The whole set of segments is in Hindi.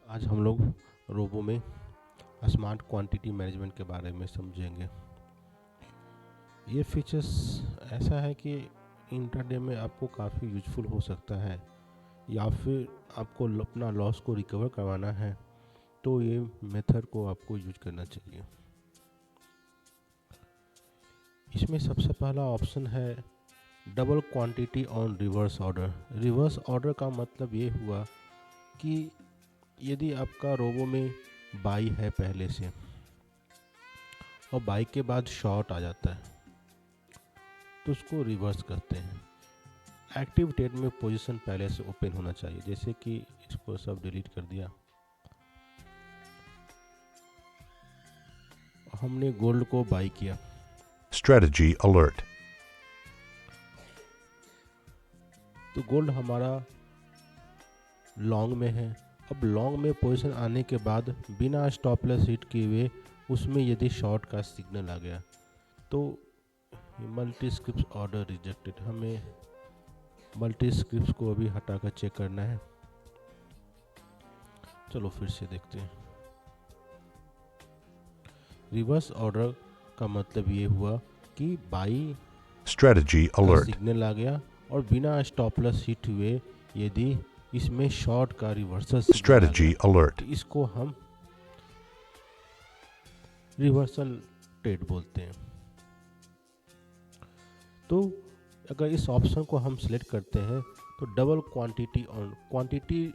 आज हम लोग रोबो में स्मार्ट क्वांटिटी मैनेजमेंट के बारे में समझेंगे। ये फीचर्स ऐसा है कि इंट्राडे में आपको काफ़ी यूजफुल हो सकता है, या फिर आपको अपना लॉस को रिकवर करवाना है तो ये मेथड को आपको यूज करना चाहिए। इसमें सबसे पहला ऑप्शन है double quantity on reverse order. Reverse order का मतलब ये हुआ कि यदि आपका रोबो में बाई है पहले से और बाई के बाद शॉर्ट आ जाता है तो उसको रिवर्स करते हैं। एक्टिव ट्रेड में पोजीशन पहले से ओपन होना चाहिए, जैसे कि इसको सब डिलीट कर दिया। हमने गोल्ड को बाई किया, Strategy alert. तो गोल्ड हमारा लॉन्ग में है। अब लॉन्ग में पोजीशन आने के बाद बिना स्टॉप लॉस हिट किए हुए उसमें यदि शॉर्ट का सिग्नल आ गया तो मल्टी स्क्रिप्ट ऑर्डर रिजेक्टेड। हमें मल्टी स्क्रिप्ट को अभी हटाकर चेक करना है। चलो फिर से देखते हैं। रिवर्स ऑर्डर का मतलब ये हुआ कि बाई Strategy का alert. सिग्नल आ गया और बिना स्टॉप लॉस हिट हुए यदि इसमें शॉर्ट का रिवर्सल सिग्नल आ Strategy गया alert. तो इसको हम रिवर्सल ट्रेड बोलते हैं। तो अगर इस ऑप्शन को हम सिलेक्ट करते हैं तो double quantity on, quantity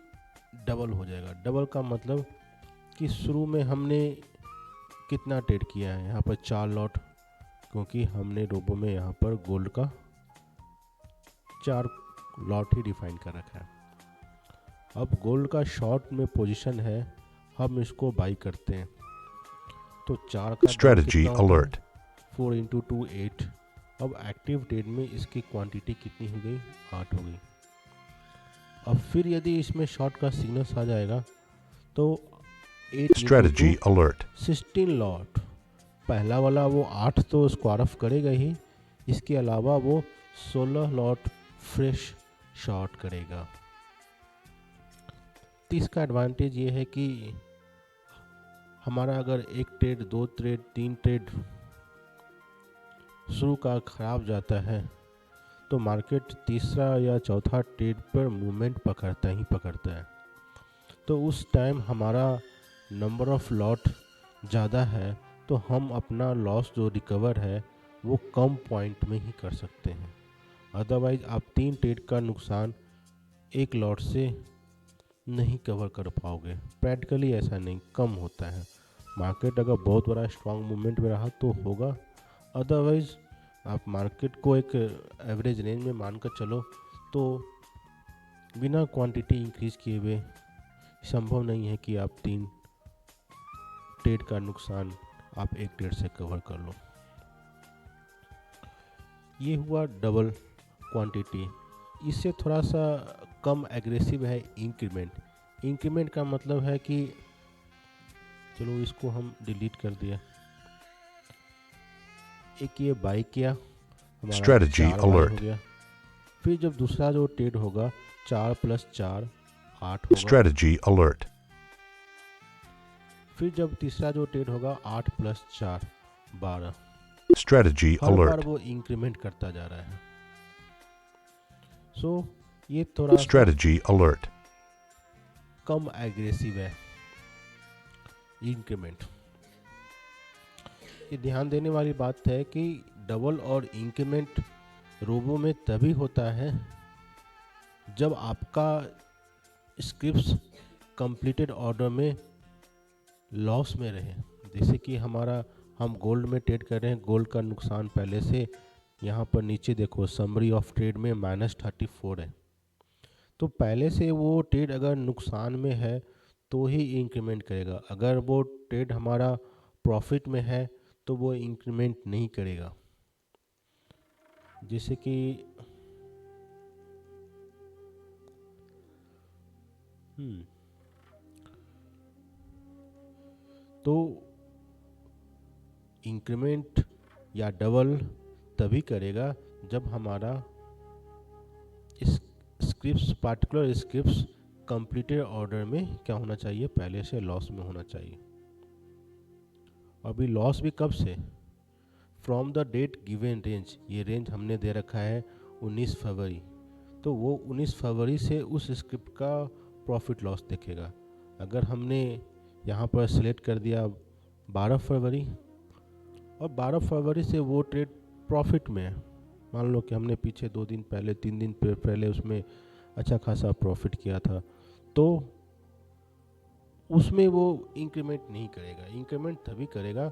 double हो जाएगा। डबल का मतलब कि शुरू में हमने कितना ट्रेड किया है, यहाँ पर 4 लॉट, क्योंकि हमने रोबो में यहाँ पर गोल्ड का 4 लॉट ही डिफाइन कर रखा है। अब गोल्ड का शॉर्ट में पोजीशन है, हम इसको बाई करते हैं तो 4 का Strategy alert. 4 इंटू 2 8। अब एक्टिव ट्रेड में इसकी क्वांटिटी कितनी हो गई, 8 हो गई। अब फिर यदि इसमें शॉर्ट का सिग्नल आ जाएगा तो 8 Strategy alert. 16 लॉट, पहला वाला वो 8 तो स्क्वायर ऑफ करेगा ही, इसके अलावा वो 16 लॉट फ्रेश शॉर्ट करेगा। तो इसका एडवांटेज ये है कि हमारा अगर एक ट्रेड, 2 ट्रेड, 3 ट्रेड शुरू का खराब जाता है तो मार्केट तीसरा या चौथा ट्रेड पर मूवमेंट पकड़ता ही पकड़ता है। तो उस टाइम हमारा नंबर ऑफ लॉट ज़्यादा है तो हम अपना लॉस जो रिकवर है वो कम पॉइंट में ही कर सकते हैं। अदरवाइज आप 3 ट्रेड का नुकसान एक लॉट से नहीं कवर कर पाओगे। प्रैक्टिकली ऐसा नहीं, कम होता है। मार्केट अगर बहुत बड़ा स्ट्रॉन्ग मूवमेंट में रहा तो होगा, अदरवाइज आप मार्केट को एक एवरेज रेंज में मानकर चलो तो बिना क्वांटिटी इंक्रीज किए हुए संभव नहीं है कि आप 3 ट्रेड का नुकसान आप एक ट्रेड से कवर कर लो। ये हुआ डबल क्वांटिटी। इससे थोड़ा सा कम एग्रेसिव है इंक्रीमेंट। इंक्रीमेंट का मतलब है कि चलो इसको हम डिलीट कर दिया। एक ये बाई किया, हमारा Strategy 4 बाई हो alert. गया। फिर जब दूसरा जो ट्रेड होगा 4 + 4 8 होगा। Strategy alert. फिर जब तीसरा जो ट्रेड होगा 8 + 4 12। Strategy हर बार alert. वो इंक्रीमेंट करता जा रहा है। सो ये थोड़ा सा Strategy alert. कम एग्रेसिव है इंक्रीमेंट। ये ध्यान देने वाली बात है कि डबल और इंक्रीमेंट रोबो में तभी होता है जब आपका स्क्रिप्ट्स कंप्लीटेड ऑर्डर में लॉस में रहे। जैसे कि हम गोल्ड में ट्रेड कर रहे हैं, गोल्ड का नुकसान पहले से यहाँ पर नीचे देखो समरी ऑफ ट्रेड में -34 है। तो पहले से वो ट्रेड अगर नुकसान में है तो ही इंक्रीमेंट करेगा। अगर वो ट्रेड हमारा प्रॉफिट में है तो वो इंक्रीमेंट नहीं करेगा। जैसे कि तो इंक्रीमेंट या डबल तभी करेगा जब हमारा इस scripts, particular scripts completed order में क्या होना चाहिए, पहले से लॉस में होना चाहिए। अभी लॉस भी कब से, from the date given range, ये रेंज हमने दे रखा है 19 फरवरी, तो वो 19 फरवरी से उस स्क्रिप्ट का प्रॉफिट लॉस देखेगा। अगर हमने यहाँ पर सिलेक्ट कर दिया 12 फरवरी और 12 फरवरी से वो ट्रेड प्रॉफिट में है, मान लो कि हमने पीछे 2 दिन पहले 3 दिन पहले उसमें अच्छा खासा प्रॉफिट किया था, तो उसमें वो इंक्रीमेंट नहीं करेगा। इंक्रीमेंट तभी करेगा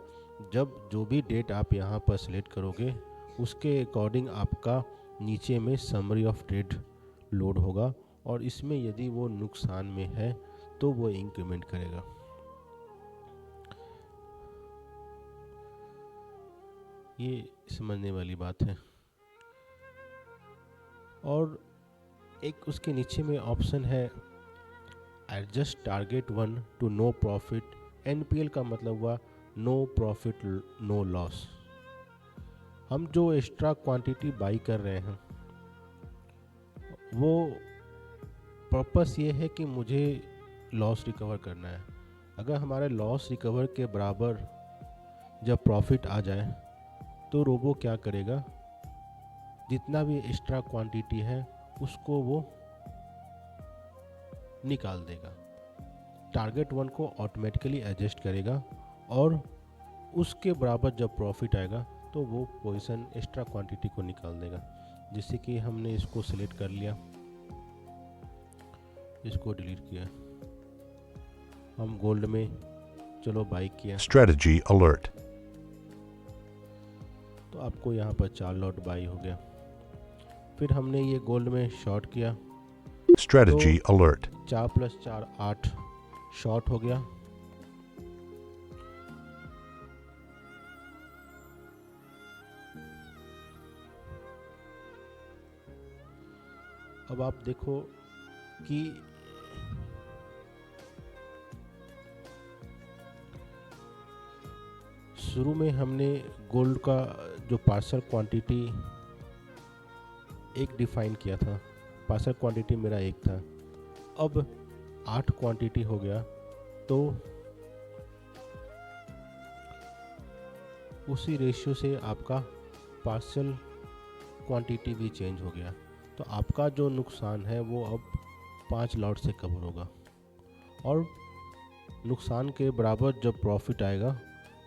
जब जो भी डेट आप यहाँ पर सिलेक्ट करोगे उसके अकॉर्डिंग आपका नीचे में समरी ऑफ ट्रेड लोड होगा, और इसमें यदि वो नुकसान में है तो वो इंक्रीमेंट करेगा। ये समझने वाली बात है। और एक उसके नीचे में ऑप्शन है adjust target 1 to no profit, NPL का मतलब हुआ नो प्रॉफिट नो लॉस। हम जो एक्स्ट्रा क्वांटिटी बाई कर रहे हैं वो पर्पस ये है कि मुझे लॉस रिकवर करना है। अगर हमारे लॉस रिकवर के बराबर जब प्रॉफिट आ जाए तो रोबो क्या करेगा, जितना भी एक्स्ट्रा क्वांटिटी है उसको वो निकाल देगा, टारगेट 1 को ऑटोमेटिकली एडजस्ट करेगा, और उसके बराबर जब प्रॉफिट आएगा तो वो पोजीशन एक्स्ट्रा क्वांटिटी को निकाल देगा। जैसे कि हमने इसको सिलेक्ट कर लिया, इसको डिलीट किया, हम गोल्ड में चलो बाई किया, Strategy alert. तो आपको यहाँ पर 4 लॉट बाई हो गया। फिर हमने ये गोल्ड में शॉर्ट किया, Strategy alert. 4 + 4 8 शॉर्ट हो गया। अब आप देखो कि शुरू में हमने गोल्ड का जो पार्सल क्वांटिटी एक डिफाइन किया था, पार्सल क्वांटिटी मेरा 1 था, अब 8 क्वांटिटी हो गया, तो उसी रेशियो से आपका पार्सल क्वांटिटी भी चेंज हो गया। तो आपका जो नुकसान है वो अब 5 लॉट से कवर होगा, और नुकसान के बराबर जब प्रॉफिट आएगा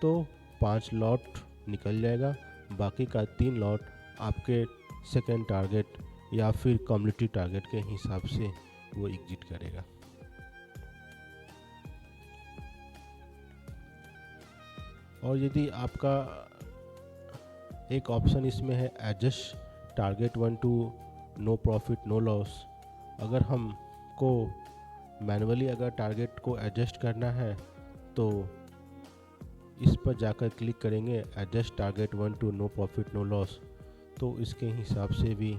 तो 5 लॉट निकल जाएगा, बाकी का 3 लॉट आपके सेकेंड टारगेट या फिर कम्युनिटी टारगेट के हिसाब से वो एग्जिट करेगा। और यदि आपका एक ऑप्शन इसमें है adjust target 1 to no profit no loss, अगर हमको मैनुअली अगर टारगेट को एडजस्ट करना है तो इस पर जाकर क्लिक करेंगे adjust target 1 to no profit no loss, तो इसके हिसाब से भी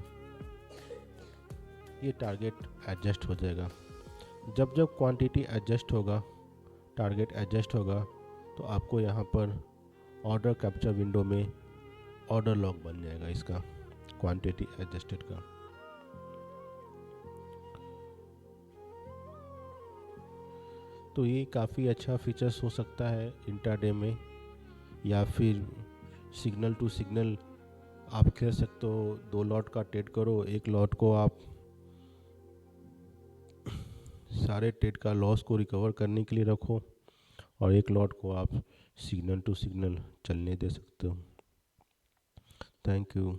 ये टारगेट एडजस्ट हो जाएगा। जब जब क्वांटिटी एडजस्ट होगा, टारगेट एडजस्ट होगा, तो आपको यहाँ पर ऑर्डर कैप्चर विंडो में ऑर्डर लॉग बन जाएगा इसका क्वांटिटी एडजस्टेड का। तो ये काफ़ी अच्छा फीचर्स हो सकता है इंट्राडे में, या फिर सिग्नल टू सिग्नल आप खेल सकते हो। 2 लॉट का ट्रेड करो, 1 लॉट को आप सारे ट्रेड का लॉस को रिकवर करने के लिए रखो, और 1 लॉट को आप सिग्नल टू सिग्नल चलने दे सकते हो। Thank you.